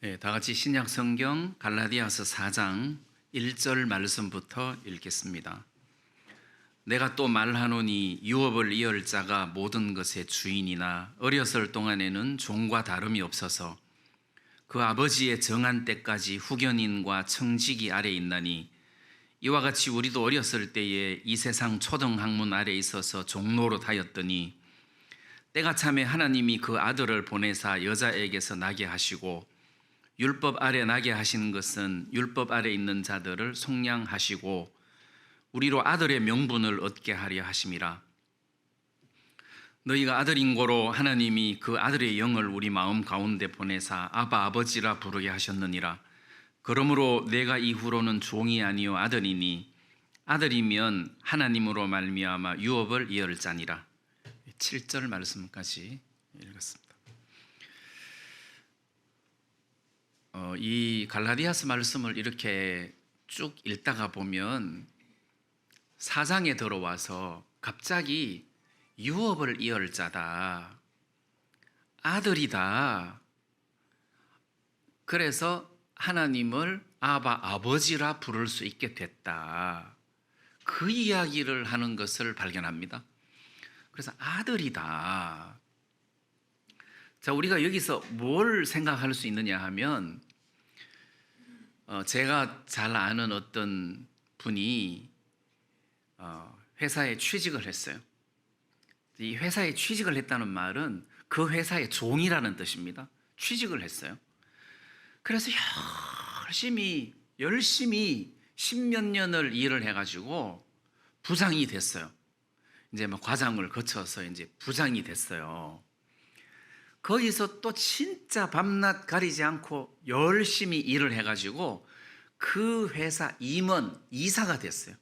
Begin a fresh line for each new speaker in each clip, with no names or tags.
네, 다 같이 신약 성경 갈라디아서 4장 1절 말씀부터 읽겠습니다. 내가 또 말하노니 유업을 이을 자가 모든 것의 주인이나 어렸을 동안에는 종과 다름이 없어서 그 아버지의 정한 때까지 후견인과 청지기 아래 있나니 이와 같이 우리도 어렸을 때에 이 세상 초등학문 아래 있어서 종노릇 하였더니 때가 참에 하나님이 그 아들을 보내사 여자에게서 나게 하시고 율법 아래 나게 하신 것은 율법 아래 있는 자들을 속량하시고 우리로 아들의 명분을 얻게 하려 하심이라. 너희가 아들인 고로 하나님이 그 아들의 영을 우리 마음 가운데 보내사 아바 아버지라 부르게 하셨느니라. 그러므로 내가 이후로는 종이 아니요 아들이니 아들이면 하나님으로 말미암아 유업을 이을 자니라. 7절 말씀까지 읽었습니다. 이 갈라디아서 말씀을 이렇게 쭉 읽다가 보면 4장에 들어와서 갑자기 유업을 이을 자다, 아들이다, 그래서 하나님을 아바 아버지라 부를 수 있게 됐다, 그 이야기를 하는 것을 발견합니다. 그래서 아들이다. 자, 우리가 여기서 뭘 생각할 수 있느냐 하면 제가 잘 아는 어떤 분이 회사에 취직을 했어요. 이 회사에 취직을 했다는 말은 그 회사의 종이라는 뜻입니다. 취직을 했어요. 그래서 열심히 십몇 년을 일을 해가지고 부장이 됐어요. 이제 막 과장을 거쳐서 이제 부장이 됐어요. 거기서 또 진짜 밤낮 가리지 않고 열심히 일을 해가지고 그 회사 이사가 됐어요.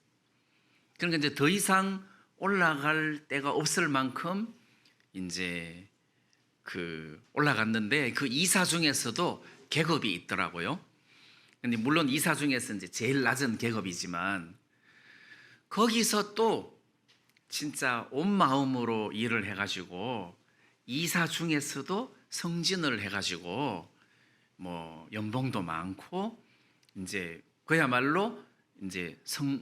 그러니까 이제 더 이상 올라갈 데가 없을 만큼 이제 올라갔는데 그 이사 중에서도 계급이 있더라고요. 근데 물론 이사 중에서 이제 제일 낮은 계급이지만 거기서 또 진짜 온 마음으로 일을 해가지고 이사 중에서도 승진을 해가지고 뭐 연봉도 많고 이제 그야말로 이제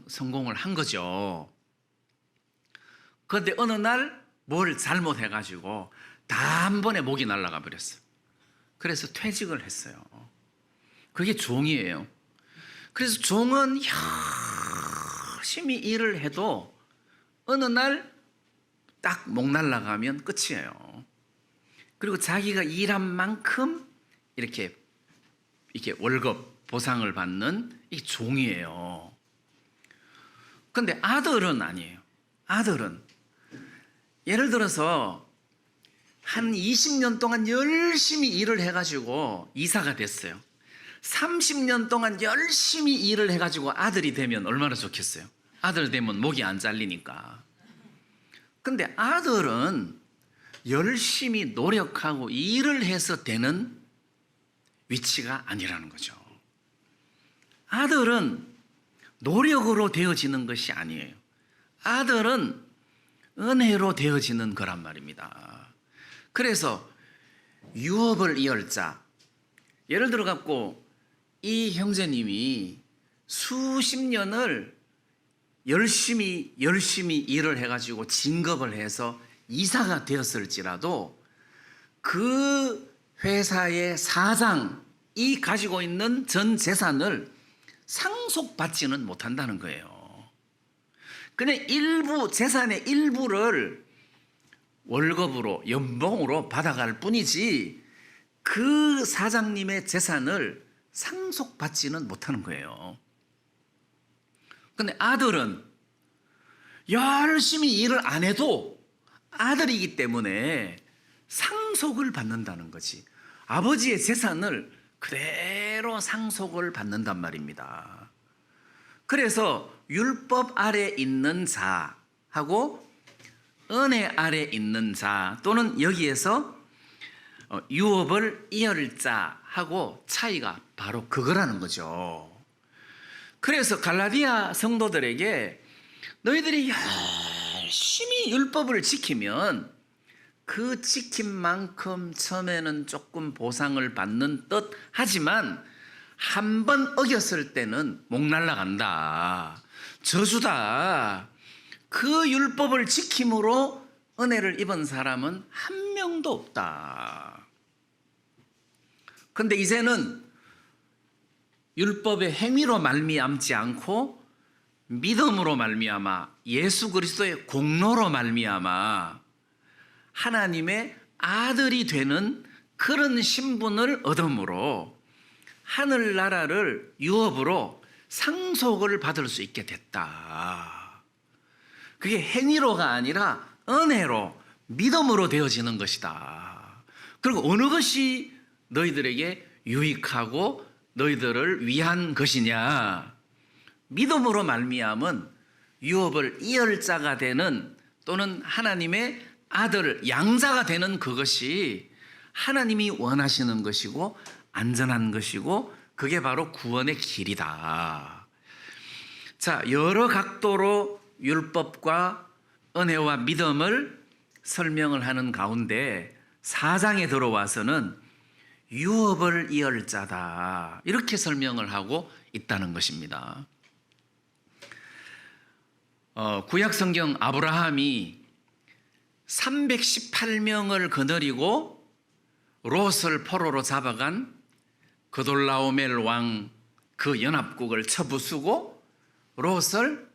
성공을 한 거죠. 그런데 어느 날 뭘 잘못해가지고 다 한 번에 목이 날아가 버렸어요. 그래서 퇴직을 했어요. 그게 종이에요. 그래서 종은 열심히 일을 해도 어느 날 딱 목 날아가면 끝이에요. 그리고 자기가 일한 만큼 이렇게 월급 보상을 받는 이 종이에요. 그런데 아들은 아니에요. 아들은 예를 들어서 한 20년 동안 열심히 일을 해가지고 이사가 됐어요. 30년 동안 열심히 일을 해가지고 아들이 되면 얼마나 좋겠어요. 아들 되면 목이 안 잘리니까. 근데 아들은 열심히 노력하고 일을 해서 되는 위치가 아니라는 거죠. 아들은 노력으로 되어지는 것이 아니에요. 아들은 은혜로 되어지는 거란 말입니다. 그래서 유업을 이을 자, 예를 들어 갖고 이 형제님이 수십 년을 열심히 일을 해가지고 진급을 해서 이사가 되었을지라도 그 회사의 사장이 가지고 있는 전 재산을 상속받지는 못한다는 거예요. 그냥 재산의 일부를 월급으로, 연봉으로 받아갈 뿐이지 그 사장님의 재산을 상속받지는 못하는 거예요. 근데 아들은 열심히 일을 안 해도 아들이기 때문에 상속을 받는다는 거지. 아버지의 재산을 그대로 상속을 받는단 말입니다. 그래서 율법 아래 있는 자하고 은혜 아래 있는 자, 또는 여기에서 유업을 이을 자하고 차이가 바로 그거라는 거죠. 그래서 갈라디아 성도들에게 너희들이 열심히 율법을 지키면 그 지킨 만큼 처음에는 조금 보상을 받는 듯 하지만 한 번 어겼을 때는 목 날라간다. 저주다. 그 율법을 지킴으로 은혜를 입은 사람은 한 명도 없다. 그런데 이제는 율법의 행위로 말미암지 않고 믿음으로 말미암아 예수 그리스도의 공로로 말미암아 하나님의 아들이 되는 그런 신분을 얻음으로 하늘나라를 유업으로 상속을 받을 수 있게 됐다. 그게 행위로가 아니라 은혜로 믿음으로 되어지는 것이다. 그리고 어느 것이 너희들에게 유익하고 너희들을 위한 것이냐? 믿음으로 말미암은 유업을 이을 자가 되는 또는 하나님의 아들 양자가 되는 그것이 하나님이 원하시는 것이고 안전한 것이고 그게 바로 구원의 길이다. 자, 여러 각도로 율법과 은혜와 믿음을 설명을 하는 가운데 4장에 들어와서는 유업을 이을 자다 이렇게 설명을 하고 있다는 것입니다. 구약 성경 아브라함이 318명을 거느리고 롯을 포로로 잡아간 그돌라오멜 왕 그 연합국을 쳐부수고 롯을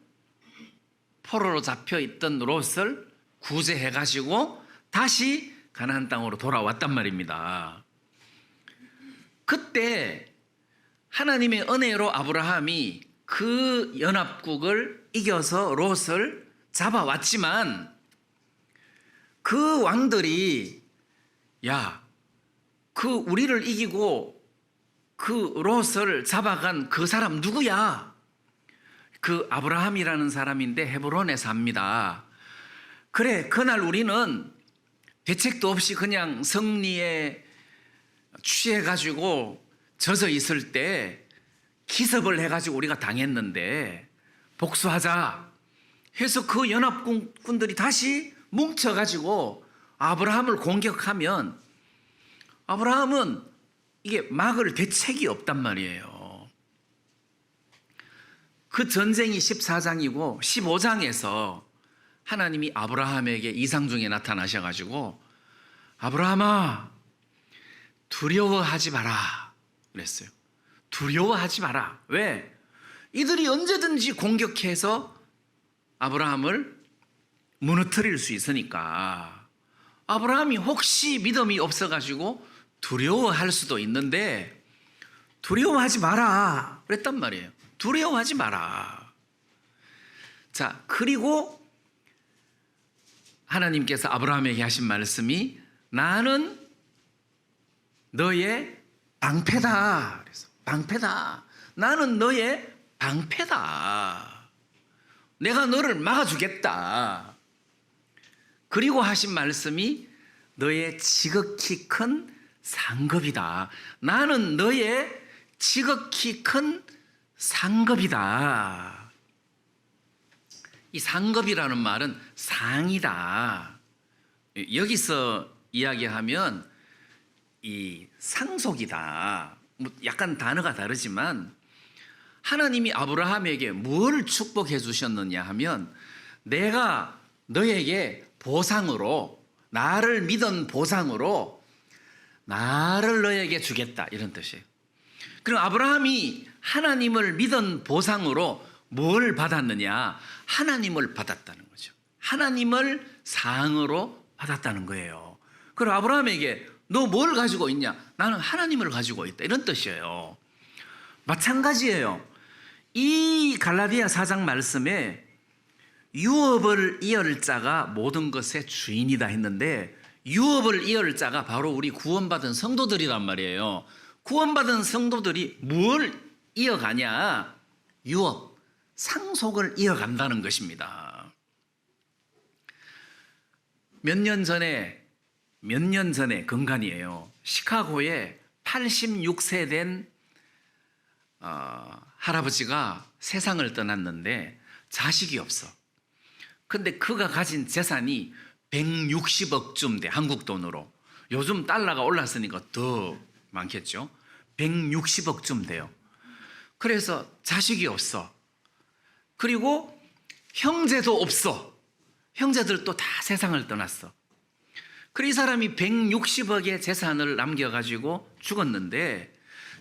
포로로 잡혀 있던 롯을 구제해 가지고 다시 가나안 땅으로 돌아왔단 말입니다. 그때 하나님의 은혜로 아브라함이 그 연합국을 이겨서 롯을 잡아왔지만 그 왕들이 그 우리를 이기고 그 롯을 잡아간 그 사람 누구야? 그 아브라함이라는 사람인데 헤브론에 삽니다. 그래, 그날 우리는 대책도 없이 그냥 승리에 취해가지고 젖어 있을 때 기습을 해가지고 우리가 당했는데 복수하자 해서 그 연합군들이 다시 뭉쳐가지고 아브라함을 공격하면 아브라함은 이게 막을 대책이 없단 말이에요. 그 전쟁이 14장이고 15장에서 하나님이 아브라함에게 이상 중에 나타나셔가지고 아브라함아 두려워하지 마라 그랬어요. 두려워하지 마라. 왜? 이들이 언제든지 공격해서 아브라함을 무너뜨릴 수 있으니까. 아브라함이 혹시 믿음이 없어가지고 두려워할 수도 있는데 두려워하지 마라 그랬단 말이에요. 두려워하지 마라. 자, 그리고 하나님께서 아브라함에게 하신 말씀이 나는 너의 방패다. 그래서 방패다. 나는 너의 방패다. 내가 너를 막아주겠다. 그리고 하신 말씀이 너의 지극히 큰 상급이다. 나는 너의 지극히 큰 상급이다. 이 상급이라는 말은 상이다. 여기서 이야기하면 이 상속이다. 약간 단어가 다르지만 하나님이 아브라함에게 뭘 축복해 주셨느냐 하면 내가 너에게 보상으로 나를 믿은 보상으로 나를 너에게 주겠다 이런 뜻이에요. 그럼 아브라함이 하나님을 믿은 보상으로 뭘 받았느냐? 하나님을 받았다는 거죠. 하나님을 상으로 받았다는 거예요. 그럼 아브라함에게 너 뭘 가지고 있냐? 나는 하나님을 가지고 있다 이런 뜻이에요. 마찬가지예요. 이 갈라디아 4장 말씀에 유업을 이을 자가 모든 것의 주인이다 했는데 유업을 이을 자가 바로 우리 구원받은 성도들이란 말이에요. 구원받은 성도들이 뭘 이어가냐? 유업, 상속을 이어간다는 것입니다. 몇 년 전에 건간이에요. 시카고에 86세 된 할아버지가 세상을 떠났는데 자식이 없어. 근데 그가 가진 재산이 160억쯤 돼, 한국 돈으로. 요즘 달러가 올랐으니까 더 많겠죠. 160억쯤 돼요. 그래서 자식이 없어. 그리고 형제도 없어. 형제들도 다 세상을 떠났어. 그리고 이 사람이 160억의 재산을 남겨가지고 죽었는데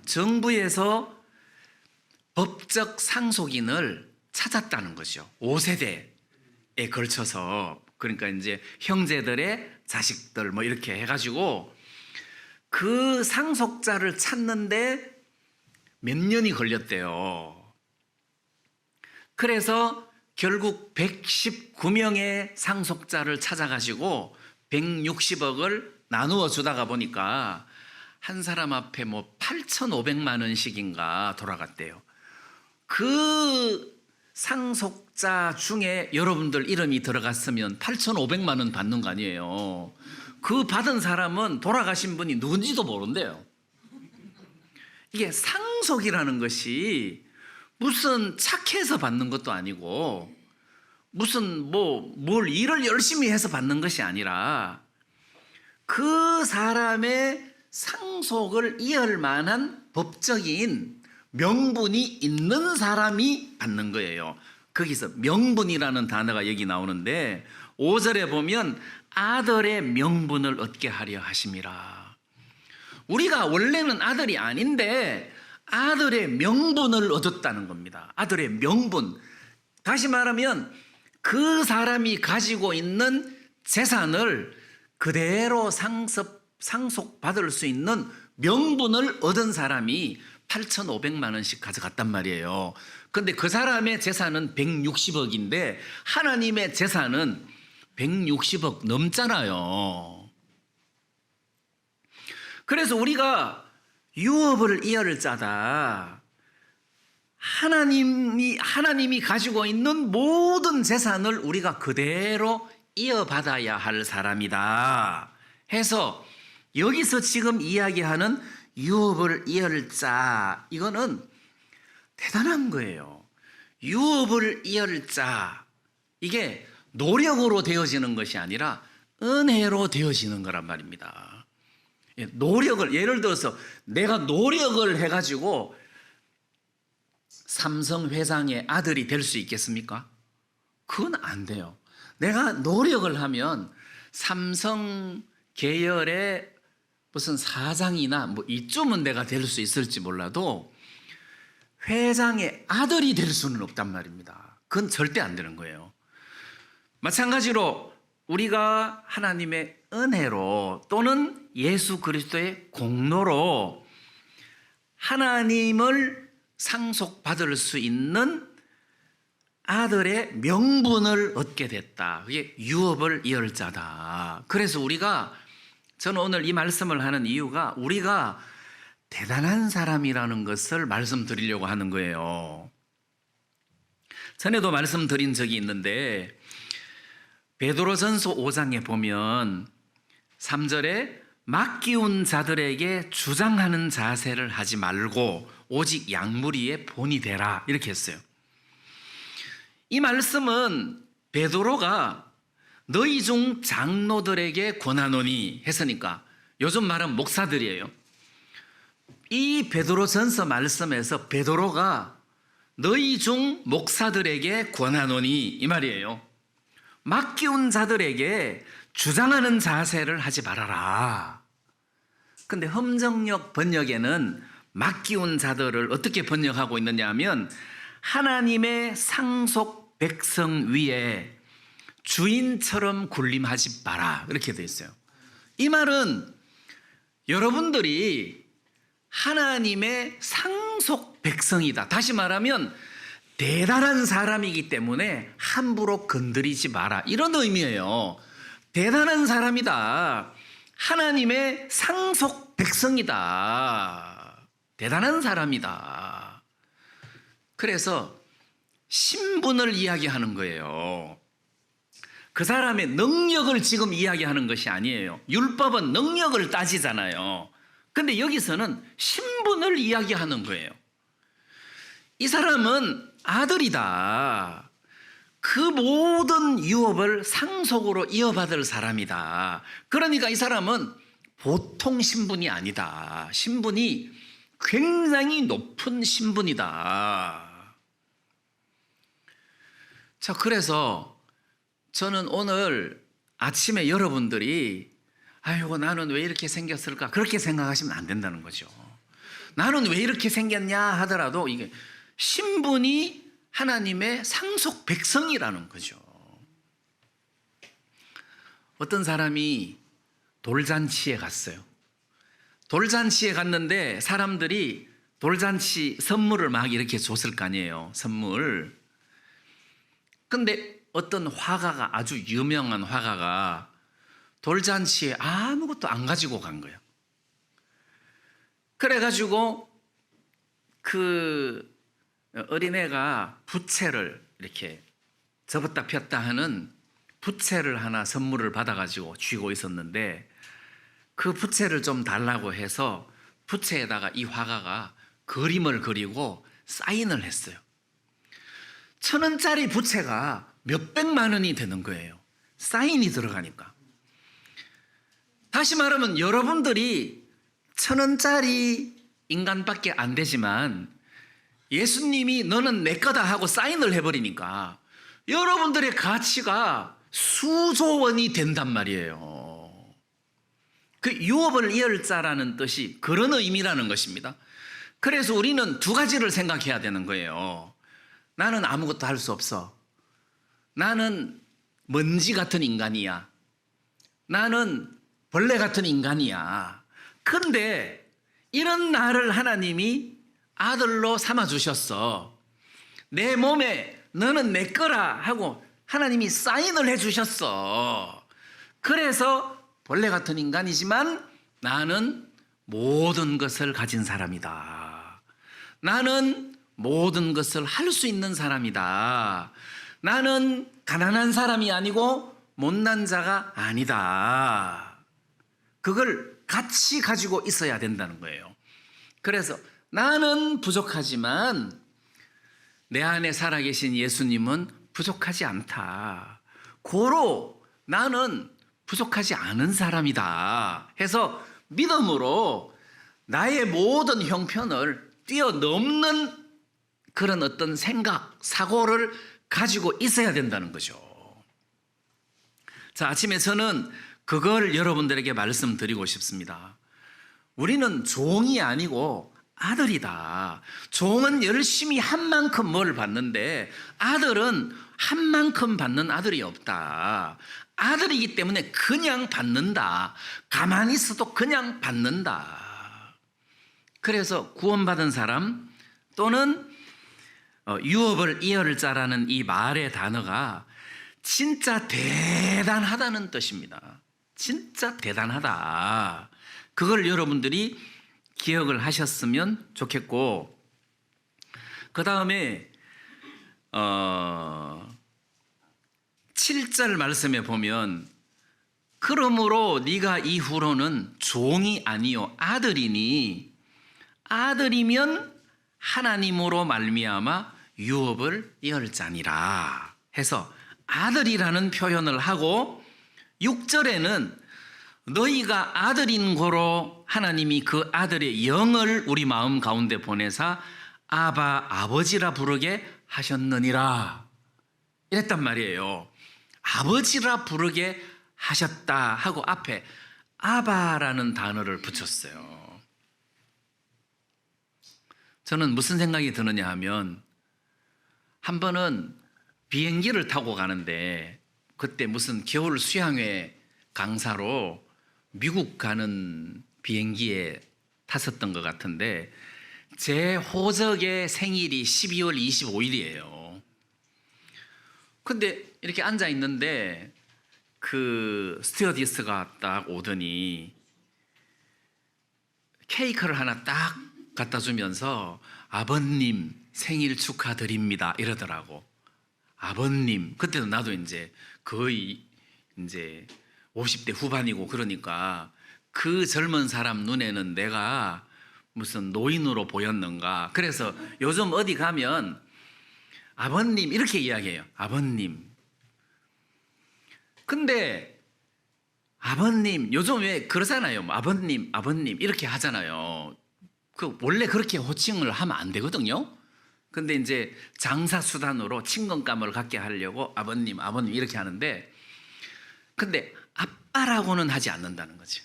정부에서 법적 상속인을 찾았다는 거죠. 5세대에 걸쳐서. 그러니까 이제 형제들의 자식들 뭐 이렇게 해가지고 그 상속자를 찾는데 몇 년이 걸렸대요. 그래서 결국 119명의 상속자를 찾아가지고 160억을 나누어 주다가 보니까 한 사람 앞에 뭐 8,500만 원씩인가 돌아갔대요. 그 상속자 중에 여러분들 이름이 들어갔으면 8,500만 원 받는 거 아니에요. 그 받은 사람은 돌아가신 분이 누군지도 모른대요. 이게 상속이라는 것이 무슨 착해서 받는 것도 아니고 무슨 뭘 일을 열심히 해서 받는 것이 아니라 그 사람의 상속을 이을 만한 법적인 명분이 있는 사람이 받는 거예요. 거기서 명분이라는 단어가 여기 나오는데 5절에 보면 아들의 명분을 얻게 하려 하심이라. 우리가 원래는 아들이 아닌데 아들의 명분을 얻었다는 겁니다. 아들의 명분. 다시 말하면 그 사람이 가지고 있는 재산을 그대로 상속받을 수 있는 명분을 얻은 사람이 8,500만 원씩 가져갔단 말이에요. 그런데 그 사람의 재산은 160억인데 하나님의 재산은 160억 넘잖아요. 그래서 우리가 유업을 이을 자다. 하나님이 가지고 있는 모든 재산을 우리가 그대로 이어받아야 할 사람이다 해서 여기서 지금 이야기하는 유업을 이을 자, 이거는 대단한 거예요. 유업을 이을 자, 이게 노력으로 되어지는 것이 아니라 은혜로 되어지는 거란 말입니다. 노력을, 예를 들어서 내가 노력을 해가지고 삼성 회장의 아들이 될 수 있겠습니까? 그건 안 돼요. 내가 노력을 하면 삼성 계열의 무슨 사장이나 뭐 이쯤은 내가 될 수 있을지 몰라도 회장의 아들이 될 수는 없단 말입니다. 그건 절대 안 되는 거예요. 마찬가지로 우리가 하나님의 은혜로 또는 예수 그리스도의 공로로 하나님을 상속받을 수 있는 아들의 명분을 얻게 됐다. 그게 유업을 이을 자다. 그래서 저는 오늘 이 말씀을 하는 이유가 우리가 대단한 사람이라는 것을 말씀드리려고 하는 거예요. 전에도 말씀드린 적이 있는데 베드로전서 5장에 보면 3절에 맡기운 자들에게 주장하는 자세를 하지 말고 오직 양무리의 본이 되라 이렇게 했어요. 이 말씀은 베드로가 너희 중 장로들에게 권하노니 했으니까 요즘 말하면 목사들이에요. 이 베드로전서 말씀에서 베드로가 너희 중 목사들에게 권하노니 이 말이에요. 맡기운 자들에게 주장하는 자세를 하지 말아라. 근데 험정역 번역에는 맡기운 자들을 어떻게 번역하고 있느냐 하면 하나님의 상속 백성 위에 주인처럼 군림하지 마라 이렇게 되어 있어요. 이 말은 여러분들이 하나님의 상속 백성이다. 다시 말하면 대단한 사람이기 때문에 함부로 건드리지 마라 이런 의미예요. 대단한 사람이다. 하나님의 상속 백성이다. 대단한 사람이다. 그래서 신분을 이야기하는 거예요. 그 사람의 능력을 지금 이야기하는 것이 아니에요. 율법은 능력을 따지잖아요. 근데 여기서는 신분을 이야기하는 거예요. 이 사람은 아들이다. 그 모든 유업을 상속으로 이어받을 사람이다. 그러니까 이 사람은 보통 신분이 아니다. 신분이 굉장히 높은 신분이다. 자, 그래서 저는 오늘 아침에 여러분들이 아이고 나는 왜 이렇게 생겼을까 그렇게 생각하시면 안 된다는 거죠. 나는 왜 이렇게 생겼냐 하더라도 이게 신분이 하나님의 상속 백성이라는 거죠. 어떤 사람이 돌잔치에 갔어요. 돌잔치에 갔는데 사람들이 돌잔치 선물을 막 이렇게 줬을 거 아니에요. 선물. 근데 어떤 화가가, 아주 유명한 화가가 돌잔치에 아무것도 안 가지고 간 거예요. 그래가지고 그 어린애가 부채를 이렇게 접었다 폈다 하는 부채를 하나 선물을 받아가지고 쥐고 있었는데 그 부채를 좀 달라고 해서 부채에다가 이 화가가 그림을 그리고 사인을 했어요. 1,000원짜리 부채가 몇백만 원이 되는 거예요. 사인이 들어가니까. 다시 말하면 여러분들이 1,000원짜리 인간밖에 안 되지만 예수님이 너는 내 거다 하고 사인을 해버리니까 여러분들의 가치가 수조 원이 된단 말이에요. 그 유업을 이을 자라는 뜻이 그런 의미라는 것입니다. 그래서 우리는 두 가지를 생각해야 되는 거예요. 나는 아무것도 할 수 없어. 나는 먼지 같은 인간이야. 나는 벌레 같은 인간이야. 근데 이런 나를 하나님이 아들로 삼아주셨어. 내 몸에 너는 내 거라 하고 하나님이 사인을 해주셨어. 그래서 벌레 같은 인간이지만 나는 모든 것을 가진 사람이다. 나는 모든 것을 할 수 있는 사람이다. 나는 가난한 사람이 아니고 못난 자가 아니다. 그걸 같이 가지고 있어야 된다는 거예요. 그래서 나는 부족하지만 내 안에 살아계신 예수님은 부족하지 않다. 고로 나는 부족하지 않은 사람이다 해서 믿음으로 나의 모든 형편을 뛰어넘는 그런 어떤 생각, 사고를 가지고 있어야 된다는 거죠. 자, 아침에 저는 그걸 여러분들에게 말씀드리고 싶습니다. 우리는 종이 아니고 아들이다. 종은 열심히 한 만큼 뭘 받는데 아들은 한 만큼 받는 아들이 없다. 아들이기 때문에 그냥 받는다. 가만히 있어도 그냥 받는다. 그래서 구원받은 사람 또는 유업을 이을 자라는 이 말의 단어가 진짜 대단하다는 뜻입니다. 진짜 대단하다. 그걸 여러분들이 기억을 하셨으면 좋겠고, 그 다음에 7절 말씀에 보면 그러므로 네가 이후로는 종이 아니요 아들이니 아들이면 하나님으로 말미암아 유업을 이을 자니라 해서 아들이라는 표현을 하고 6절에는 너희가 아들인 고로 하나님이 그 아들의 영을 우리 마음 가운데 보내사 아바 아버지라 부르게 하셨느니라 이랬단 말이에요. 아버지라 부르게 하셨다 하고 앞에 아바라는 단어를 붙였어요. 저는 무슨 생각이 드느냐 하면 한 번은 비행기를 타고 가는데 그때 무슨 겨울 수양회 강사로 미국 가는 비행기에 탔었던 것 같은데 제 호적의 생일이 12월 25일이에요. 근데 이렇게 앉아 있는데 그 스튜어디스가 딱 오더니 케이크를 하나 딱 갖다 주면서 아버님 생일 축하드립니다 이러더라고. 아버님. 그때도 나도 이제 거의 이제 50대 후반이고 그러니까 그 젊은 사람 눈에는 내가 무슨 노인으로 보였는가. 그래서 요즘 어디 가면 아버님 이렇게 이야기해요. 아버님. 근데 아버님 요즘 왜 그러잖아요. 뭐 아버님, 아버님 이렇게 하잖아요. 그 원래 그렇게 호칭을 하면 안 되거든요. 근데 이제 장사 수단으로 친근감을 갖게 하려고 아버님, 아버님 이렇게 하는데, 근데 아빠라고는 하지 않는다는 거죠.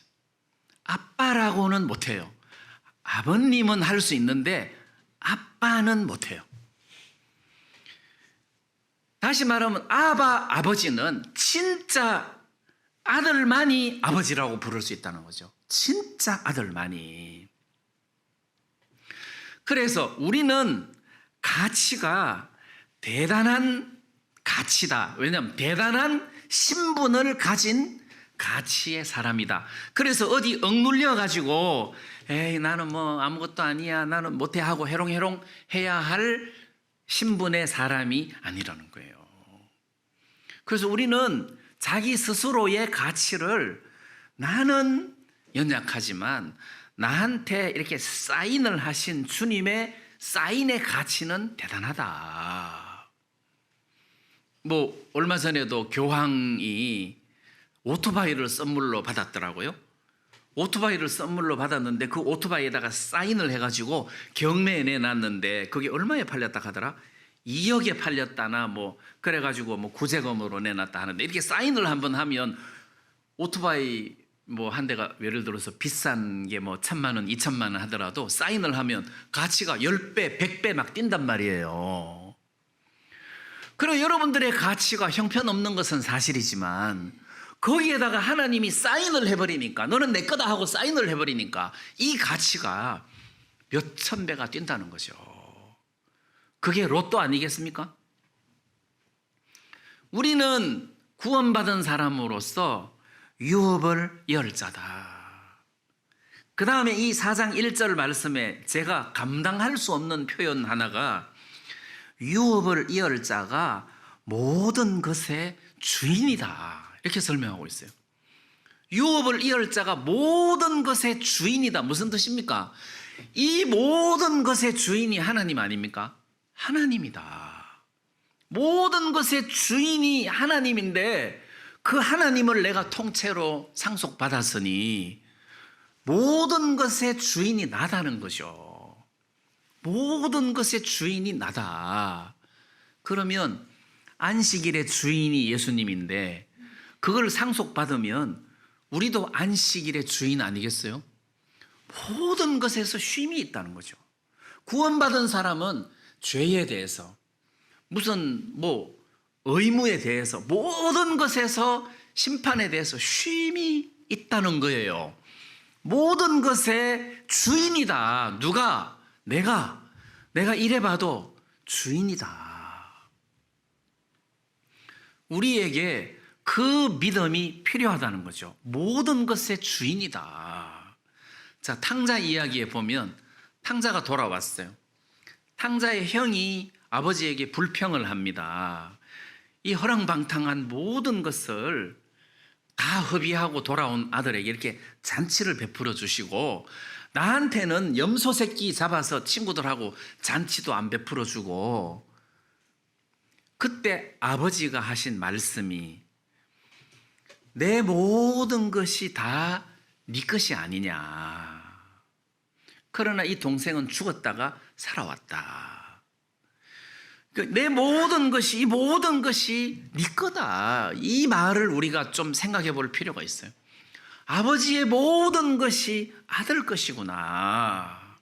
아빠라고는 못해요. 아버님은 할 수 있는데 아빠는 못해요. 다시 말하면 아버지는 진짜 아들만이 아버지라고 부를 수 있다는 거죠. 진짜 아들만이. 그래서 우리는 가치가 대단한 가치다. 왜냐하면 대단한 신분을 가진 가치의 사람이다. 그래서 어디 억눌려 가지고 에이 나는 뭐 아무것도 아니야, 나는 못해 하고 해롱해롱 해야 할 신분의 사람이 아니라는 거예요. 그래서 우리는 자기 스스로의 가치를, 나는 연약하지만 나한테 이렇게 사인을 하신 주님의 사인의 가치는 대단하다. 뭐 얼마 전에도 교황이 오토바이를 선물로 받았더라고요. 오토바이를 선물로 받았는데 그 오토바이에다가 사인을 해가지고 경매에 내놨는데 그게 얼마에 팔렸다 하더라? 2억에 팔렸다나 뭐 그래가지고 뭐 구제금으로 내놨다 하는데, 이렇게 사인을 한번 하면 오토바이 뭐 한 대가 예를 들어서 비싼 게 뭐 1,000만 원, 2,000만 원 하더라도 사인을 하면 가치가 10배, 100배 막 뛴단 말이에요. 그리고 여러분들의 가치가 형편없는 것은 사실이지만 거기에다가 하나님이 사인을 해버리니까, 너는 내 거다 하고 사인을 해버리니까 이 가치가 몇 천 배가 뛴다는 거죠. 그게 로또 아니겠습니까? 우리는 구원받은 사람으로서 유업을 이을 자다. 그 다음에 이 4장 1절 말씀에 제가 감당할 수 없는 표현 하나가, 유업을 이을 자가 모든 것의 주인이다, 이렇게 설명하고 있어요. 유업을 이을 자가 모든 것의 주인이다. 무슨 뜻입니까? 이 모든 것의 주인이 하나님 아닙니까? 하나님이다. 모든 것의 주인이 하나님인데 그 하나님을 내가 통째로 상속받았으니 모든 것의 주인이 나다는 거죠. 모든 것의 주인이 나다. 그러면 안식일의 주인이 예수님인데 그걸 상속받으면 우리도 안식일의 주인 아니겠어요? 모든 것에서 쉼이 있다는 거죠. 구원받은 사람은 죄에 대해서, 무슨 뭐 의무에 대해서, 모든 것에서, 심판에 대해서 쉼이 있다는 거예요. 모든 것의 주인이다. 누가? 내가 이래봐도 주인이다. 우리에게 그 믿음이 필요하다는 거죠. 모든 것의 주인이다. 자, 탕자 이야기에 보면 탕자가 돌아왔어요. 탕자의 형이 아버지에게 불평을 합니다. 이 허랑방탕한 모든 것을 다 허비하고 돌아온 아들에게 이렇게 잔치를 베풀어 주시고 나한테는 염소 새끼 잡아서 친구들하고 잔치도 안 베풀어 주고, 그때 아버지가 하신 말씀이 내 모든 것이 다 네 것이 아니냐. 그러나 이 동생은 죽었다가 살아왔다. 내 모든 것이, 이 모든 것이 네 거다. 이 말을 우리가 좀 생각해 볼 필요가 있어요. 아버지의 모든 것이 아들 것이구나.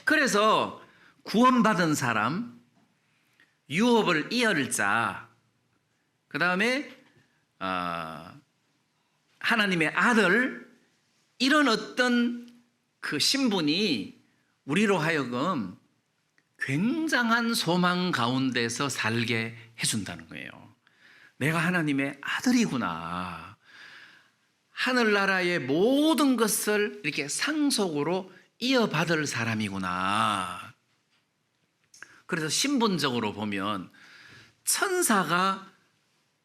그래서 구원받은 사람, 유업을 이을 자, 그 다음에 하나님의 아들, 이런 어떤 그 신분이 우리로 하여금 굉장한 소망 가운데서 살게 해준다는 거예요. 내가 하나님의 아들이구나. 하늘나라의 모든 것을 이렇게 상속으로 이어받을 사람이구나. 그래서 신분적으로 보면 천사가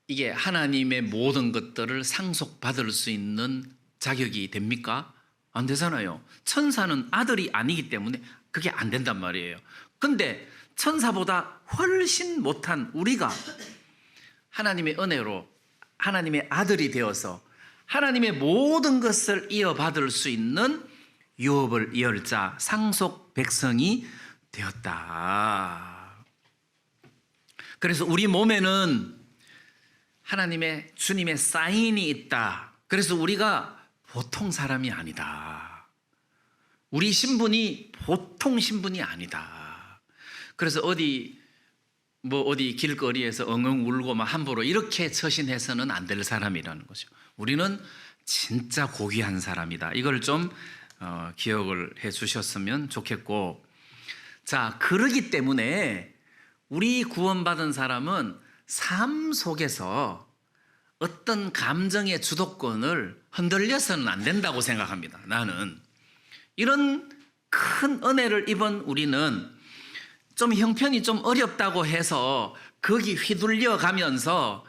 이게 하나님의 모든 것들을 상속받을 수 있는 자격이 됩니까? 안 되잖아요. 천사는 아들이 아니기 때문에 그게 안 된단 말이에요. 근데 천사보다 훨씬 못한 우리가 하나님의 은혜로 하나님의 아들이 되어서 하나님의 모든 것을 이어받을 수 있는 유업을 이을 자 상속 백성이 되었다. 그래서 우리 몸에는 하나님의 주님의 사인이 있다. 그래서 우리가 보통 사람이 아니다. 우리 신분이 보통 신분이 아니다. 그래서 어디 길거리에서 엉엉 울고 막 함부로 이렇게 처신해서는 안 될 사람이라는 거죠. 우리는 진짜 고귀한 사람이다. 이걸 좀 기억을 해 주셨으면 좋겠고, 자, 그러기 때문에 우리 구원받은 사람은 삶 속에서 어떤 감정의 주도권을 흔들려서는 안 된다고 생각합니다. 나는 이런 큰 은혜를 입은 우리는 좀 형편이 좀 어렵다고 해서 거기 휘둘려 가면서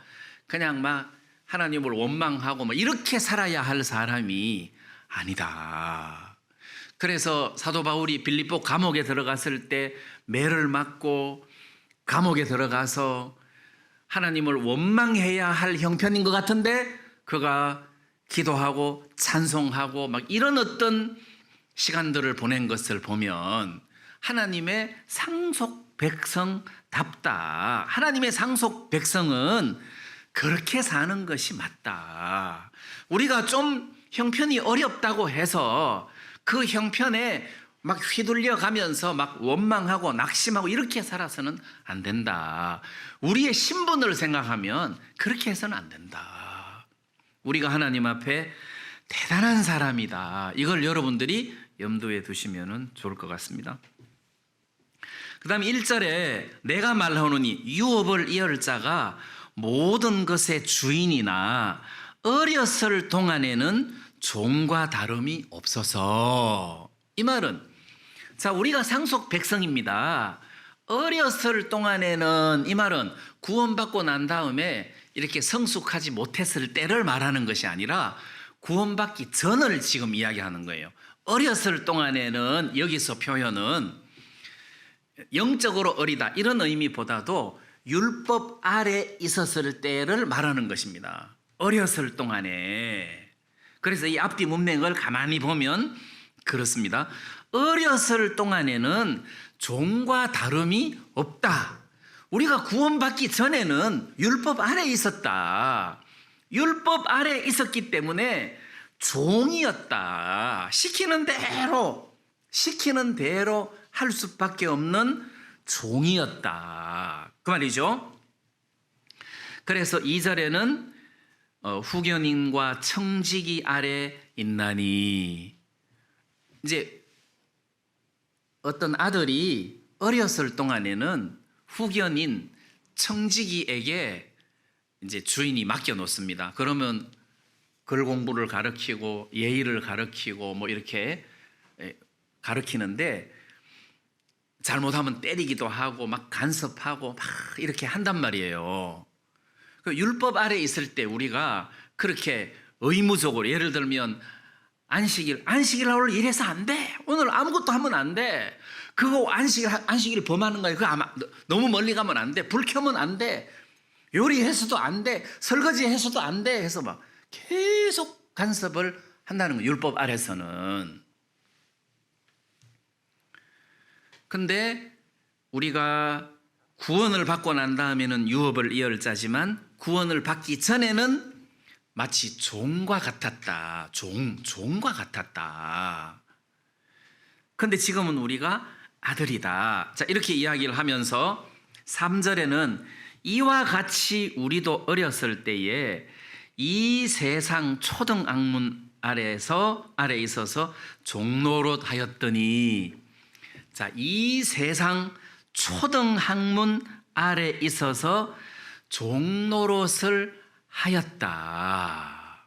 그냥 막 하나님을 원망하고 뭐 이렇게 살아야 할 사람이 아니다. 그래서 사도 바울이 빌립보 감옥에 들어갔을 때 매를 맞고 감옥에 들어가서 하나님을 원망해야 할 형편인 것 같은데 그가 기도하고 찬송하고 막 이런 어떤 시간들을 보낸 것을 보면 하나님의 상속 백성답다. 하나님의 상속 백성은 그렇게 사는 것이 맞다. 우리가 좀 형편이 어렵다고 해서 그 형편에 막 휘둘려 가면서 막 원망하고 낙심하고 이렇게 살아서는 안 된다. 우리의 신분을 생각하면 그렇게 해서는 안 된다. 우리가 하나님 앞에 대단한 사람이다. 이걸 여러분들이 염두에 두시면 좋을 것 같습니다. 그 다음에 1절에 내가 말하노니 유업을 이을 자가 모든 것의 주인이나 어렸을 동안에는 종과 다름이 없어서. 이 말은, 자, 우리가 상속 백성입니다. 어렸을 동안에는, 이 말은 구원받고 난 다음에 이렇게 성숙하지 못했을 때를 말하는 것이 아니라 구원받기 전을 지금 이야기하는 거예요. 어렸을 동안에는 여기서 표현은 영적으로 어리다 이런 의미보다도 율법 아래 있었을 때를 말하는 것입니다. 어렸을 동안에. 그래서 이 앞뒤 문맥을 가만히 보면 그렇습니다. 어렸을 동안에는 종과 다름이 없다. 우리가 구원받기 전에는 율법 아래 있었다. 율법 아래 있었기 때문에 종이었다. 시키는 대로 할 수밖에 없는 종이었다. 그 말이죠. 그래서 2절에는 후견인과 청지기 아래 있나니, 이제 어떤 아들이 어렸을 동안에는 후견인 청지기에게 이제 주인이 맡겨 놓습니다. 그러면 글 공부를 가르치고 예의를 가르치고 뭐 이렇게 가르치는데 잘못하면 때리기도 하고 막 간섭하고 막 이렇게 한단 말이에요. 그 율법 아래 있을 때 우리가 그렇게 의무적으로, 예를 들면 안식일 오늘 이래서 안 돼. 오늘 아무것도 하면 안 돼. 그거 안식일 범하는 거야. 그거 아마 너무 멀리 가면 안 돼. 불 켜면 안 돼. 요리해서도 안 돼. 설거지해서도 안 돼. 해서 막 계속 간섭을 한다는 거예요. 율법 아래서는. 근데 우리가 구원을 받고 난 다음에는 유업을 이을 자지만 구원을 받기 전에는 마치 종과 같았다. 종과 같았다. 근데 지금은 우리가 아들이다. 자, 이렇게 이야기를 하면서 3절에는 이와 같이 우리도 어렸을 때에 이 세상 초등 학문 아래 있어서 종노릇 하였더니, 자, 이 세상 초등 학문 아래 있어서 종노릇을 하였다.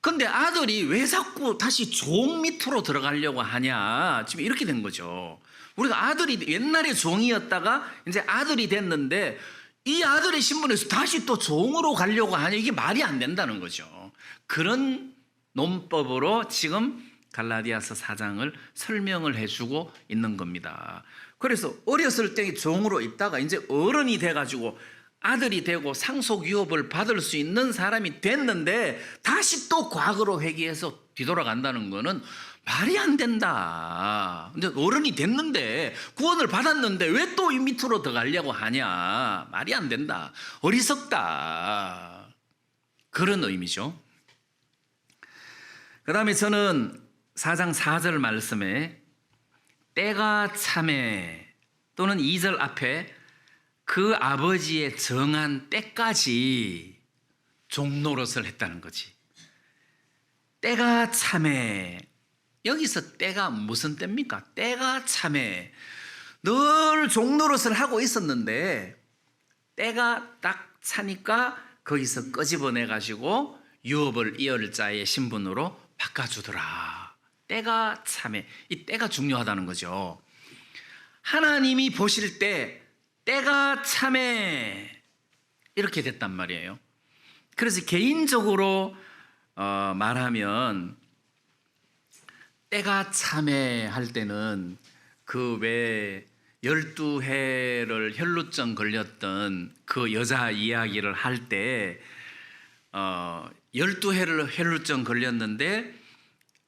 근데 아들이 왜 자꾸 다시 종 밑으로 들어가려고 하냐? 지금 이렇게 된 거죠. 우리가 아들이 옛날에 종이었다가 이제 아들이 됐는데 이 아들의 신분에서 다시 또 종으로 가려고 하냐? 이게 말이 안 된다는 거죠. 그런 논법으로 지금 갈라디아서 4장을 설명을 해주고 있는 겁니다. 그래서 어렸을 때 종으로 있다가 이제 어른이 돼가지고 아들이 되고 상속 유업을 받을 수 있는 사람이 됐는데 다시 또 과거로 회귀해서 뒤돌아간다는 거는 말이 안 된다. 근데 어른이 됐는데 구원을 받았는데 왜 또 이 밑으로 더 가려고 하냐. 말이 안 된다. 어리석다. 그런 의미죠. 그 다음에 저는 4장 4절 말씀에 때가 참에 또는 2절 앞에 그 아버지의 정한 때까지 종노릇을 했다는 거지. 때가 참에, 여기서 때가 무슨 때입니까? 때가 참에 늘 종노릇을 하고 있었는데 때가 딱 차니까 거기서 끄집어내 가지고 유업을 이을 자의 신분으로 바꿔주더라. 때가 참에, 이 때가 중요하다는 거죠. 하나님이 보실 때 때가 참에 이렇게 됐단 말이에요. 그래서 개인적으로 말하면 때가 참에 할 때는 그 왜 12해를 혈루증 걸렸던 그 여자 이야기를 할 때 12해를 혈루증 걸렸는데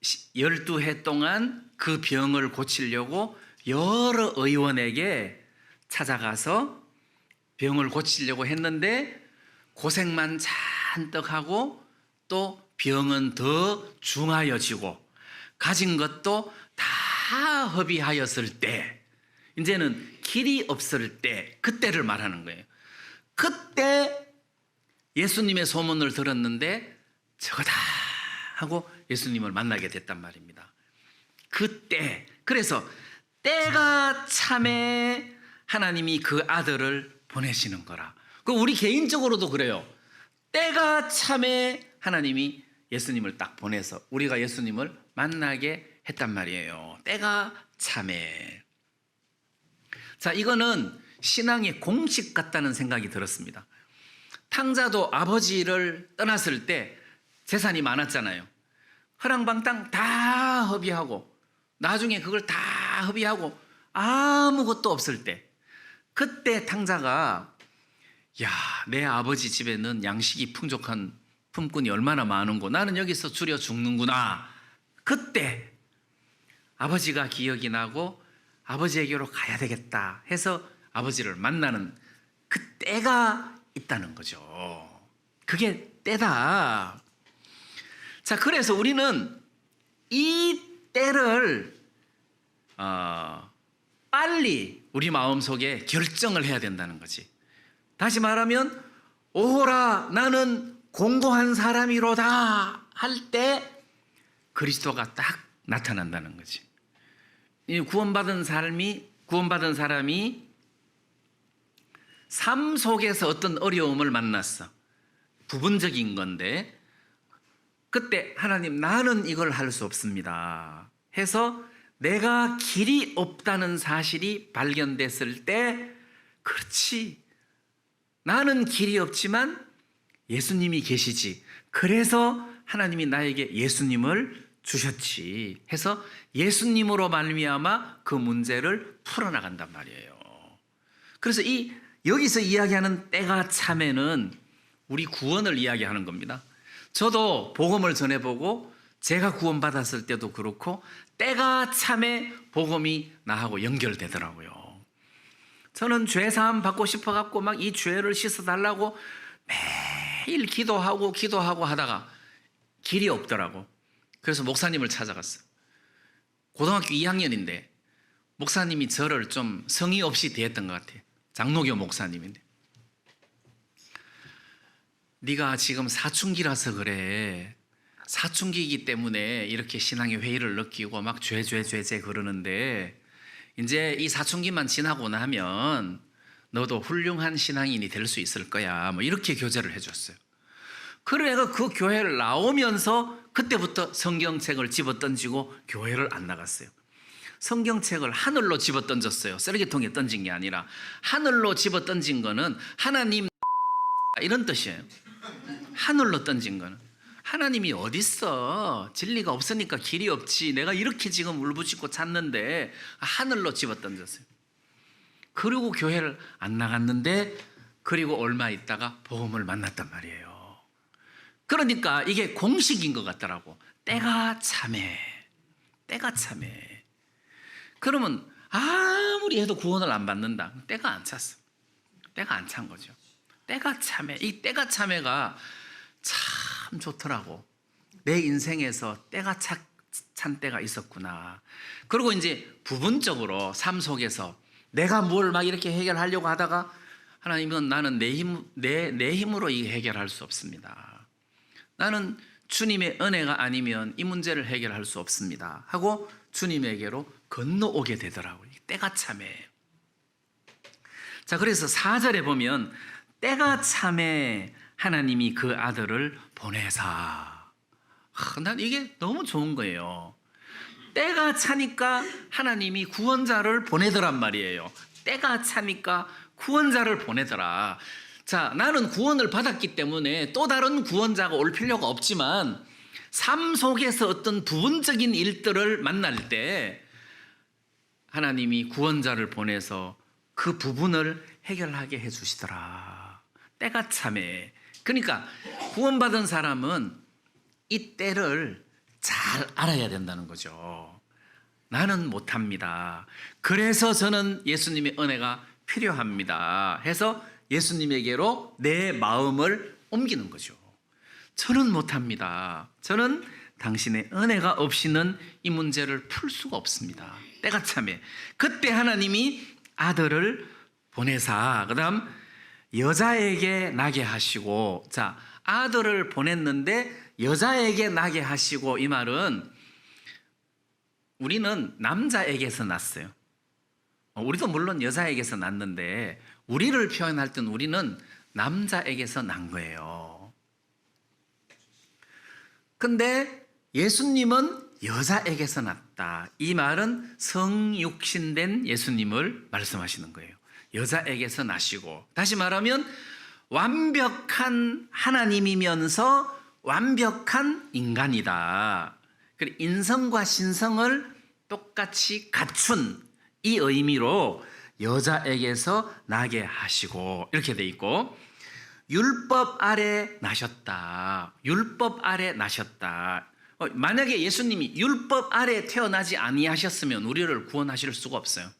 12해 동안 그 병을 고치려고 여러 의원에게 찾아가서 병을 고치려고 했는데 고생만 잔뜩 하고 또 병은 더 중하여지고 가진 것도 다 허비하였을 때, 이제는 길이 없을 때, 그때를 말하는 거예요. 그때 예수님의 소문을 들었는데 저거다 하고 예수님을 만나게 됐단 말입니다. 그때, 그래서 때가 참에 하나님이 그 아들을 보내시는 거라. 그 우리 개인적으로도 그래요. 때가 참에 하나님이 예수님을 딱 보내서 우리가 예수님을 만나게 했단 말이에요. 때가 참에. 자, 이거는 신앙의 공식 같다는 생각이 들었습니다. 탕자도 아버지를 떠났을 때 재산이 많았잖아요. 허랑방땅 다 허비하고 나중에 그걸 다 허비하고 아무것도 없을 때, 그때 탕자가 야, 내 아버지 집에는 양식이 풍족한 품꾼이 얼마나 많은고 나는 여기서 줄여 죽는구나. 그때 아버지가 기억이 나고 아버지에게로 가야 되겠다 해서 아버지를 만나는 그 때가 있다는 거죠. 그게 때다. 자, 그래서 우리는 이 때를 빨리 우리 마음속에 결정을 해야 된다는 거지. 다시 말하면 오호라 나는 공고한 사람이로다 할 때 그리스도가 딱 나타난다는 거지. 이 구원받은 사람이 삶 속에서 어떤 어려움을 만났어. 부분적인 건데 그때 하나님 나는 이걸 할 수 없습니다 해서 내가 길이 없다는 사실이 발견됐을 때, 그렇지, 나는 길이 없지만 예수님이 계시지, 그래서 하나님이 나에게 예수님을 주셨지 해서 예수님으로 말미암아 그 문제를 풀어나간단 말이에요. 그래서 여기서 이야기하는 때가 참에는 우리 구원을 이야기하는 겁니다. 저도 복음을 전해보고 제가 구원받았을 때도 그렇고 때가 참에 복음이 나하고 연결되더라고요. 저는 죄사함 받고 싶어갖고 막 이 죄를 씻어달라고 매일 기도하고 하다가 길이 없더라고. 그래서 목사님을 찾아갔어요. 고등학교 2학년인데 목사님이 저를 좀 성의 없이 대했던 것 같아요. 장로교 목사님인데, 네가 지금 사춘기라서 그래. 사춘기이기 때문에 이렇게 신앙의 회의를 느끼고 막 죄 그러는데 이제 이 사춘기만 지나고 나면 너도 훌륭한 신앙인이 될 수 있을 거야. 뭐 이렇게 교제를 해줬어요. 그래 내가 그 교회를 나오면서 그때부터 성경책을 집어던지고 교회를 안 나갔어요. 성경책을 하늘로 집어던졌어요. 쓰레기통에 던진 게 아니라 하늘로 집어던진 거는 하나님 이런 뜻이에요. 하늘로 던진 거는 하나님이 어딨어, 진리가 없으니까 길이 없지, 내가 이렇게 지금 울부짖고 찾는데 하늘로 집어던졌어요. 그리고 교회를 안 나갔는데 그리고 얼마 있다가 복음을 만났단 말이에요. 그러니까 이게 공식인 것 같더라고. 때가 참해. 때가 참해. 그러면 아무리 해도 구원을 안 받는다. 때가 안 찼어. 때가 안 찬 거죠. 때가 참해. 이 때가 참해가 참 좋더라고. 내 인생에서 때가 찬 때가 있었구나. 그리고 이제 부분적으로 삶 속에서 내가 뭘 막 이렇게 해결하려고 하다가 하나님은 나는 내 힘으로 이 해결할 수 없습니다. 나는 주님의 은혜가 아니면 이 문제를 해결할 수 없습니다. 하고 주님에게로 건너오게 되더라고요. 때가 참해. 자, 그래서 4절에 보면 때가 참해 하나님이 그 아들을 보내사. 난 이게 너무 좋은 거예요. 때가 차니까 하나님이 구원자를 보내더란 말이에요. 때가 차니까 구원자를 보내더라. 자, 나는 구원을 받았기 때문에 또 다른 구원자가 올 필요가 없지만 삶 속에서 어떤 부분적인 일들을 만날 때 하나님이 구원자를 보내서 그 부분을 해결하게 해주시더라. 때가 참해. 그러니까 구원받은 사람은 이 때를 잘 알아야 된다는 거죠. 나는 못합니다. 그래서 저는 예수님의 은혜가 필요합니다. 해서 예수님에게로 내 마음을 옮기는 거죠. 저는 못합니다. 저는 당신의 은혜가 없이는 이 문제를 풀 수가 없습니다. 때가 참해. 그때 하나님이 아들을 보내사, 그 다음 여자에게 나게 하시고, 자, 아들을 보냈는데 여자에게 나게 하시고, 이 말은 우리는 남자에게서 났어요. 우리도 물론 여자에게서 났는데 우리를 표현할 땐 우리는 남자에게서 난 거예요. 근데 예수님은 여자에게서 났다. 이 말은 성육신된 예수님을 말씀하시는 거예요. 여자에게서 나시고, 다시 말하면 완벽한 하나님이면서 완벽한 인간이다. 그리고 인성과 신성을 똑같이 갖춘 이 의미로 여자에게서 나게 하시고, 이렇게 돼 있고, 율법 아래 나셨다. 율법 아래 나셨다. 만약에 예수님이 율법 아래 태어나지 아니하셨으면 우리를 구원하실 수가 없어요.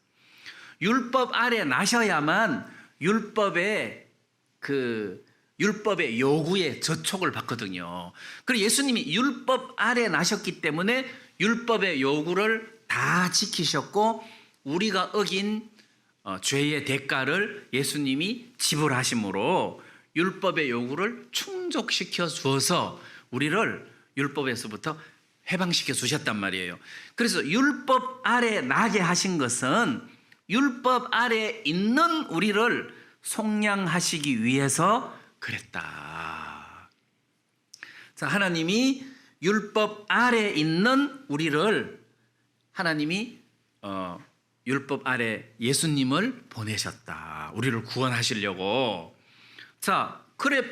율법 아래 나셔야만 율법의 요구에 저촉을 받거든요. 그리고 예수님이 율법 아래 나셨기 때문에 율법의 요구를 다 지키셨고, 우리가 어긴 죄의 대가를 예수님이 지불하심으로 율법의 요구를 충족시켜 주어서 우리를 율법에서부터 해방시켜 주셨단 말이에요. 그래서 율법 아래 나게 하신 것은 율법 아래 있는 우리를 속량하시기 위해서 그랬다. 자, 하나님이 율법 아래 있는 우리를 하나님이 율법 아래 예수님을 보내셨다. 우리를 구원하시려고. 자, 그래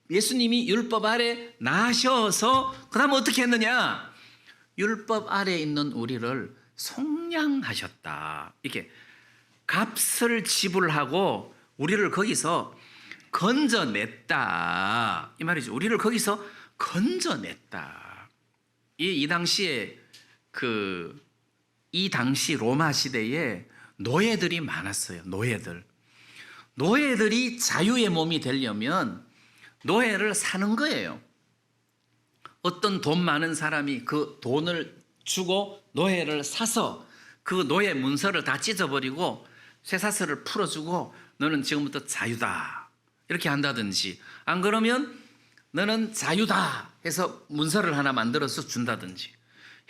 예수님이 율법 아래 나셔서 그 다음 어떻게 했느냐? 율법 아래 있는 우리를 속량하셨다. 이렇게 값을 지불하고 우리를 거기서 건져냈다. 이 말이죠. 우리를 거기서 건져냈다. 이 당시에 이 당시 로마 시대에 노예들이 많았어요. 노예들이 자유의 몸이 되려면 노예를 사는 거예요. 어떤 돈 많은 사람이 그 돈을 주고 노예를 사서 그 노예 문서를 다 찢어버리고 쇠사슬을 풀어주고 너는 지금부터 자유다 이렇게 한다든지, 안 그러면 너는 자유다 해서 문서를 하나 만들어서 준다든지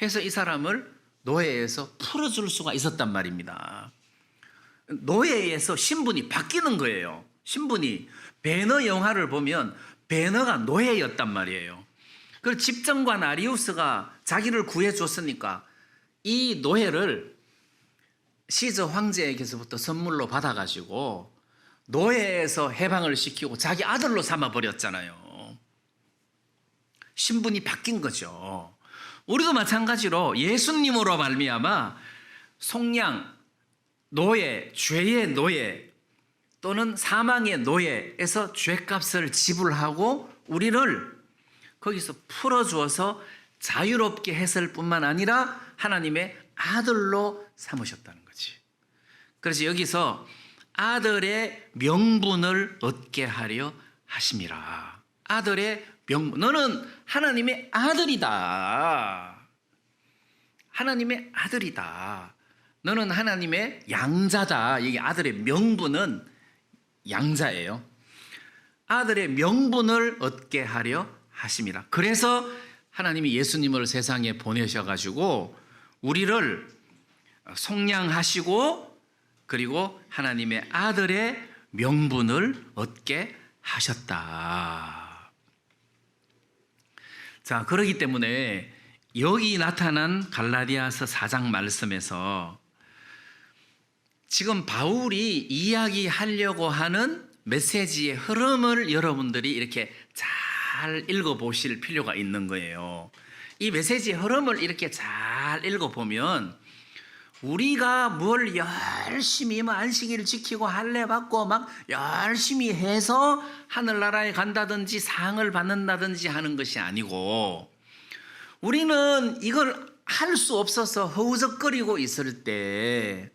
해서 이 사람을 노예에서 풀어줄 수가 있었단 말입니다. 노예에서 신분이 바뀌는 거예요. 신분이. 베너 영화를 보면 베너가 노예였단 말이에요. 그리고 집정관 아리우스가 자기를 구해줬으니까 이 노예를 시저 황제에게서부터 선물로 받아가지고 노예에서 해방을 시키고 자기 아들로 삼아버렸잖아요. 신분이 바뀐 거죠. 우리도 마찬가지로 예수님으로 말미암아 속량, 노예, 죄의 노예 또는 사망의 노예에서 죄값을 지불하고 우리를 거기서 풀어주어서 자유롭게 했을 뿐만 아니라 하나님의 아들로 삼으셨다는 거지. 그래서 여기서 아들의 명분을 얻게 하려 하심이라. 아들의 명분. 너는 하나님의 아들이다. 하나님의 아들이다. 너는 하나님의 양자다. 여기 아들의 명분은 양자예요. 아들의 명분을 얻게 하려 하심이라. 그래서 하나님이 예수님을 세상에 보내셔가지고 우리를 속량하시고 그리고 하나님의 아들의 명분을 얻게 하셨다. 자, 그렇기 때문에 여기 나타난 갈라디아서 4장 말씀에서 지금 바울이 이야기하려고 하는 메시지의 흐름을 여러분들이 이렇게 잘 읽어보실 필요가 있는 거예요. 이 메시지의 흐름을 이렇게 잘 읽어보면 우리가 뭘 열심히 안식일을 지키고 할례 받고 막 열심히 해서 하늘나라에 간다든지 상을 받는다든지 하는 것이 아니고 우리는 이걸 할 수 없어서 허우적거리고 있을 때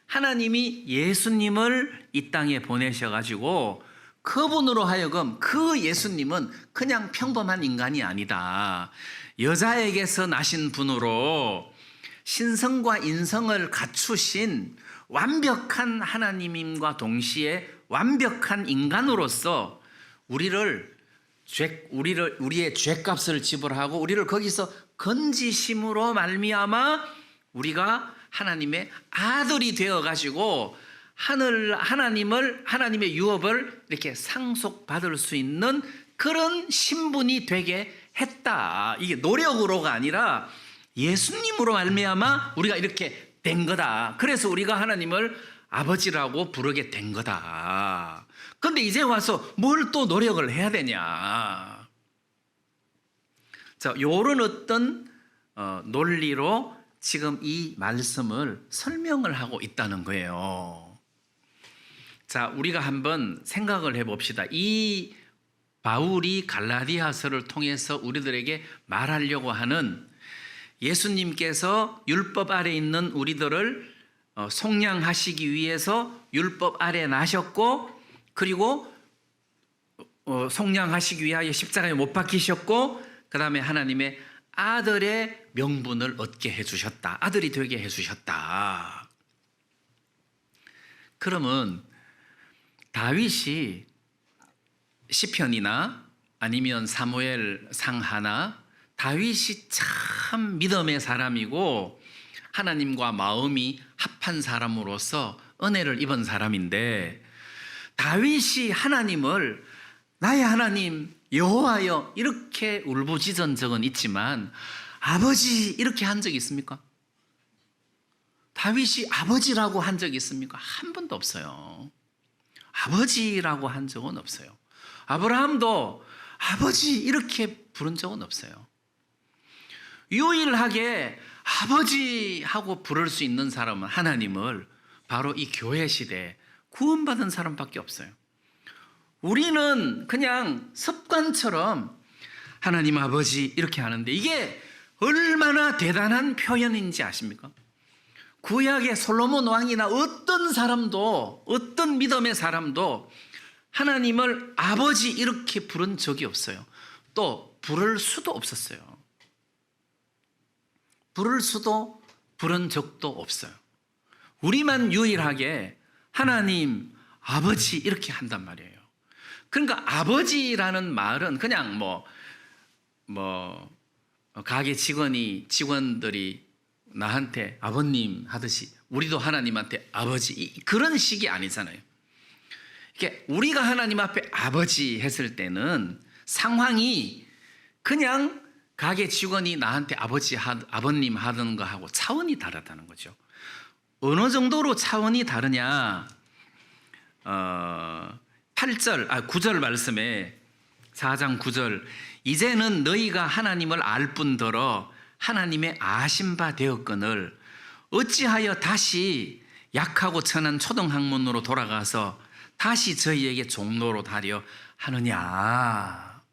하나님이 예수님을 이 땅에 보내셔가지고 그분으로 하여금 그 예수님은 그냥 평범한 인간이 아니다. 여자에게서 나신 분으로 신성과 인성을 갖추신 완벽한 하나님임과 동시에 완벽한 인간으로서 우리의 죄값을 지불하고 우리를 거기서 건지심으로 말미암아 우리가 하나님의 아들이 되어 가지고 하나님의 유업을 이렇게 상속받을 수 있는 그런 신분이 되게 했다. 이게 노력으로가 아니라 예수님으로 말미암아 우리가 이렇게 된 거다. 그래서 우리가 하나님을 아버지라고 부르게 된 거다. 그런데 이제 와서 뭘 또 노력을 해야 되냐. 자, 요런 어떤 논리로 지금 이 말씀을 설명을 하고 있다는 거예요. 자, 우리가 한번 생각을 해봅시다. 이 바울이 갈라디아서를 통해서 우리들에게 말하려고 하는 예수님께서 율법 아래 있는 우리들을 속량하시기 위해서 율법 아래 나셨고 그리고 속량하시기 위하여 십자가에 못 박히셨고 그 다음에 하나님의 아들의 명분을 얻게 해주셨다. 아들이 되게 해주셨다. 그러면 다윗이 시편이나 아니면 사무엘 상하나 다윗이 참 믿음의 사람이고 하나님과 마음이 합한 사람으로서 은혜를 입은 사람인데 다윗이 하나님을 나의 하나님 여호와여 이렇게 울부짖은 적은 있지만 아버지 이렇게 한 적이 있습니까? 다윗이 아버지라고 한 적이 있습니까? 한 번도 없어요. 아버지라고 한 적은 없어요. 아브라함도 아버지 이렇게 부른 적은 없어요. 유일하게 아버지 하고 부를 수 있는 사람은 하나님을 바로 이 교회 시대에 구원받은 사람밖에 없어요. 우리는 그냥 습관처럼 하나님 아버지 이렇게 하는데 이게 얼마나 대단한 표현인지 아십니까? 구약의 솔로몬 왕이나 어떤 사람도 어떤 믿음의 사람도 하나님을 아버지 이렇게 부른 적이 없어요. 또 부를 수도 없었어요. 부를 수도 부른 적도 없어요. 우리만 유일하게 하나님 아버지 이렇게 한단 말이에요. 그러니까 아버지라는 말은 그냥 가게 직원들이 나한테 아버님 하듯이 우리도 하나님한테 아버지 그런 식이 아니잖아요. 이렇게 우리가 하나님 앞에 아버지 했을 때는 상황이 그냥 가게 직원이 나한테 아버님 하던 거하고 차원이 다르다는 거죠. 어느 정도로 차원이 다르냐? 9절 말씀에 4장 9절 이제는 너희가 하나님을 알 뿐더러 하나님의 아신 바 되었거늘 어찌하여 다시 약하고 천한 초등학문으로 돌아가서 다시 저희에게 종로로 다려 하느냐.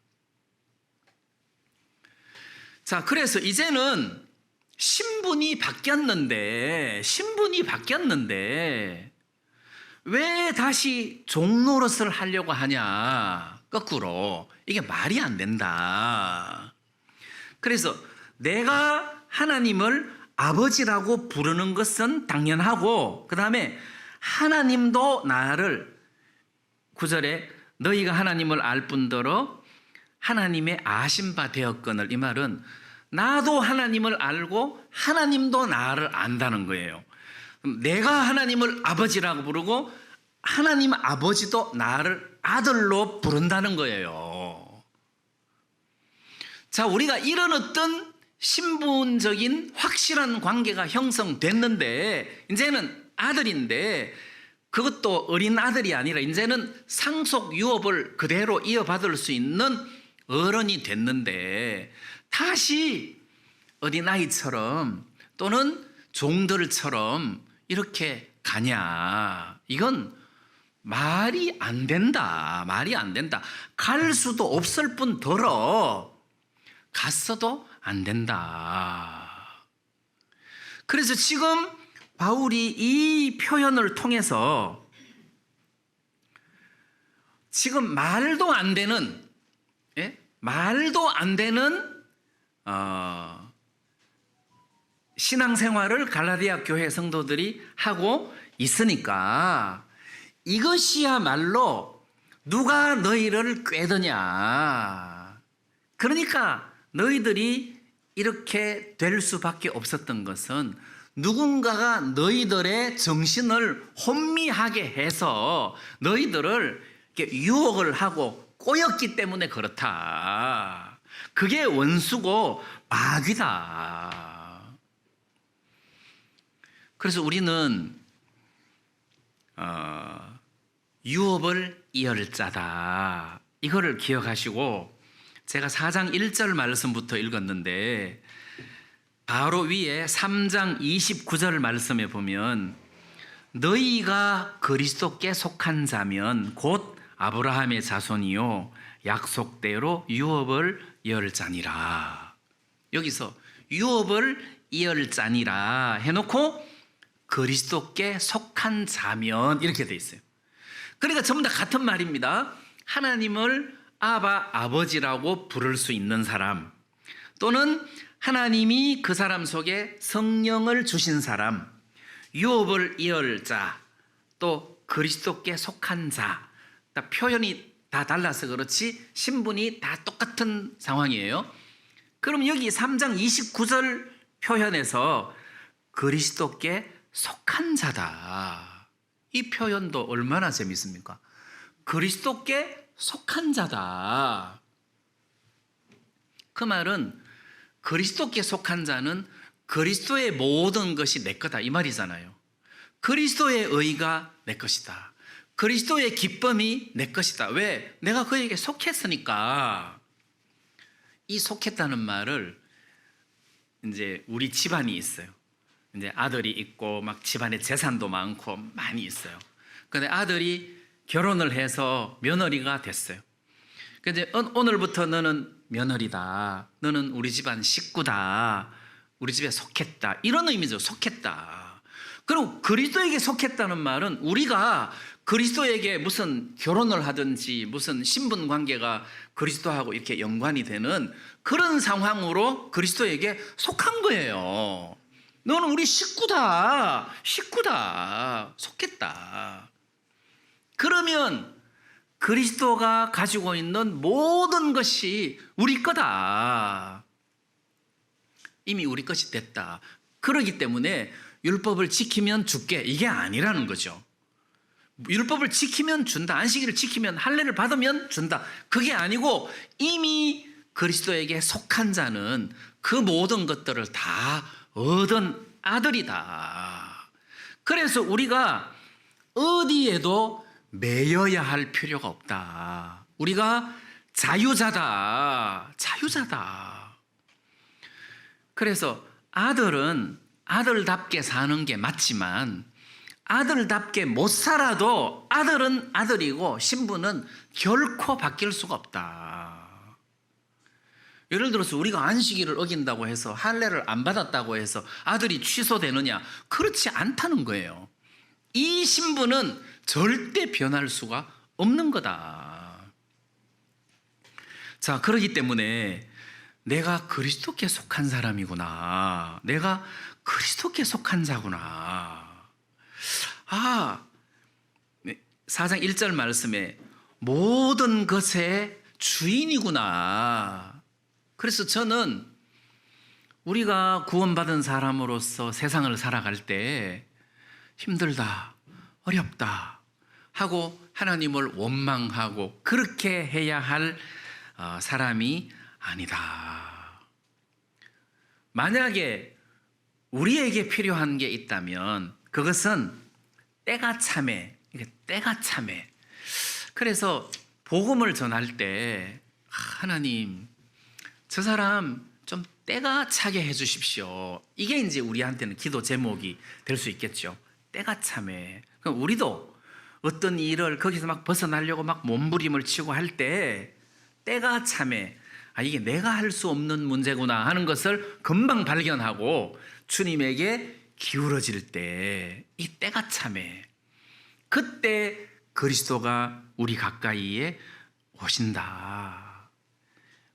자, 그래서 이제는 신분이 바뀌었는데 왜 다시 종노릇을 하려고 하냐. 거꾸로 이게 말이 안 된다. 그래서 내가 하나님을 아버지라고 부르는 것은 당연하고, 그 다음에 하나님도 나를 9절에 너희가 하나님을 알 뿐더러 하나님의 아신 바 되었거늘, 이 말은 나도 하나님을 알고 하나님도 나를 안다는 거예요. 내가 하나님을 아버지라고 부르고 하나님 아버지도 나를 아들로 부른다는 거예요. 자, 우리가 이런 어떤 신분적인 확실한 관계가 형성됐는데, 이제는 아들인데, 그것도 어린 아들이 아니라 이제는 상속 유업을 그대로 이어받을 수 있는 어른이 됐는데 다시 어린아이처럼 또는 종들처럼 이렇게 가냐. 이건 말이 안 된다. 갈 수도 없을 뿐더러 갔어도 안 된다. 그래서 지금 바울이 이 표현을 통해서 지금 말도 안 되는 신앙생활을 갈라디아 교회 성도들이 하고 있으니까 이것이야말로 누가 너희를 꾀더냐. 그러니까 너희들이 이렇게 될 수밖에 없었던 것은 누군가가 너희들의 정신을 혼미하게 해서 너희들을 이렇게 유혹을 하고 꼬였기 때문에 그렇다. 그게 원수고 마귀다. 그래서 우리는 유업을 이을 자다. 이거를 기억하시고, 제가 4장 1절 말씀부터 읽었는데 바로 위에 3장 29절 말씀에 보면 너희가 그리스도께 속한 자면 곧 아브라함의 자손이요 약속대로 유업을 이을 자니라. 여기서 유업을 이을 자니라 해놓고 그리스도께 속한 자면 이렇게 돼 있어요. 그러니까 전부 다 같은 말입니다. 하나님을 아버지라고 부를 수 있는 사람, 또는 하나님이 그 사람 속에 성령을 주신 사람, 유업을 이을 자, 또 그리스도께 속한 자. 표현이 다 달라서 그렇지 신분이 다 똑같은 상황이에요. 그럼 여기 3장 29절 표현에서 그리스도께 속한 자다. 이 표현도 얼마나 재밌습니까? 그리스도께 속한 자다. 그 말은 그리스도께 속한 자는 그리스도의 모든 것이 내 거다 이 말이잖아요. 그리스도의 의가 내 것이다. 그리스도의 기쁨이 내 것이다. 왜? 내가 그에게 속했으니까. 이 속했다는 말을 이제 우리 집안이 있어요. 이제 아들이 있고 막 집안에 재산도 많고 많이 있어요. 근데 아들이 결혼을 해서 며느리가 됐어요. 근데 오늘부터 너는 며느리다. 너는 우리 집안 식구다. 우리 집에 속했다. 이런 의미죠. 속했다. 그럼 그리스도에게 속했다는 말은 우리가 그리스도에게 무슨 결혼을 하든지 무슨 신분 관계가 그리스도하고 이렇게 연관이 되는 그런 상황으로 그리스도에게 속한 거예요. 너는 우리 식구다. 속했다. 그러면 그리스도가 가지고 있는 모든 것이 우리 거다. 이미 우리 것이 됐다. 그러기 때문에 율법을 지키면 줄게 이게 아니라는 거죠. 율법을 지키면 준다. 안식일을 지키면 할례를 받으면 준다. 그게 아니고 이미 그리스도에게 속한 자는 그 모든 것들을 다 얻은 아들이다. 그래서 우리가 어디에도 매여야 할 필요가 없다. 우리가 자유자다. 그래서 아들은 아들답게 사는 게 맞지만 아들답게 못 살아도 아들은 아들이고 신부는 결코 바뀔 수가 없다. 예를 들어서 우리가 안식일을 어긴다고 해서 할례를 안 받았다고 해서 아들이 취소되느냐? 그렇지 않다는 거예요. 이 신부는 절대 변할 수가 없는 거다. 자, 그렇기 때문에 내가 그리스도께 속한 사람이구나. 내가 그리스도께 속한 자구나. 4장 1절 말씀에 모든 것의 주인이구나. 그래서 저는 우리가 구원받은 사람으로서 세상을 살아갈 때 힘들다, 어렵다 하고 하나님을 원망하고 그렇게 해야 할 사람이 아니다. 만약에 우리에게 필요한 게 있다면 그것은 때가 참해. 때가 참해. 그래서 복음을 전할 때 하나님, 저 사람 좀 때가 차게 해주십시오. 이게 이제 우리한테는 기도 제목이 될 수 있겠죠. 때가 참해. 그럼 우리도 어떤 일을 거기서 막 벗어나려고 막 몸부림을 치고 할 때 때가 참해. 이게 내가 할 수 없는 문제구나 하는 것을 금방 발견하고 주님에게 기울어질 때 이 때가 참해. 그때 그리스도가 우리 가까이에 오신다.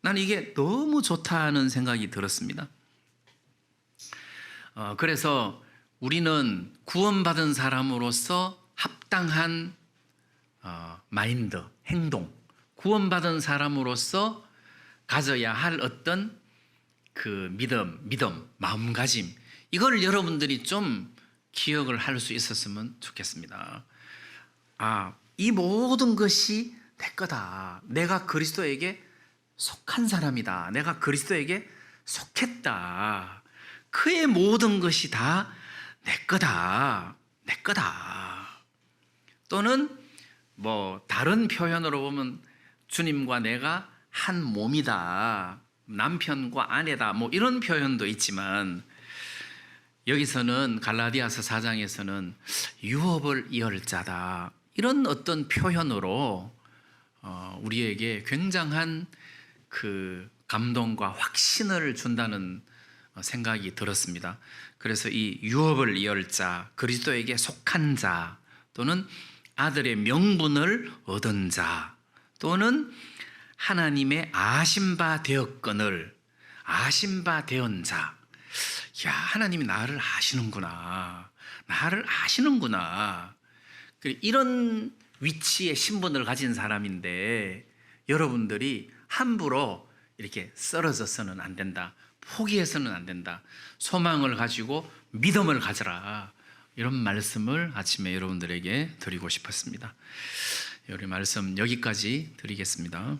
나는 이게 너무 좋다는 생각이 들었습니다. 그래서 우리는 구원받은 사람으로서 합당한 마인드, 행동, 구원받은 사람으로서 가져야 할 어떤 그 믿음, 마음가짐, 이걸 여러분들이 좀 기억을 할 수 있었으면 좋겠습니다. 이 모든 것이 내 거다. 내가 그리스도에게 속한 사람이다. 내가 그리스도에게 속했다. 그의 모든 것이 다 내 거다. 내 거다. 또는 다른 표현으로 보면 주님과 내가 한 몸이다. 남편과 아내다. 이런 표현도 있지만 여기서는 갈라디아서 4장에서는 유업을 이을 자다. 이런 어떤 표현으로 우리에게 굉장한 그 감동과 확신을 준다는 생각이 들었습니다. 그래서 이 유업을 이을 자, 그리스도에게 속한 자, 또는 아들의 명분을 얻은 자, 또는 하나님의 아심바 되었거늘 아심바 되은 자. 하나님이 나를 아시는구나. 나를 아시는구나. 이런 위치의 신분을 가진 사람인데 여러분들이 함부로 이렇게 쓰러져서는 안 된다. 포기해서는 안 된다. 소망을 가지고 믿음을 가져라. 이런 말씀을 아침에 여러분들에게 드리고 싶었습니다. 우리 말씀 여기까지 드리겠습니다.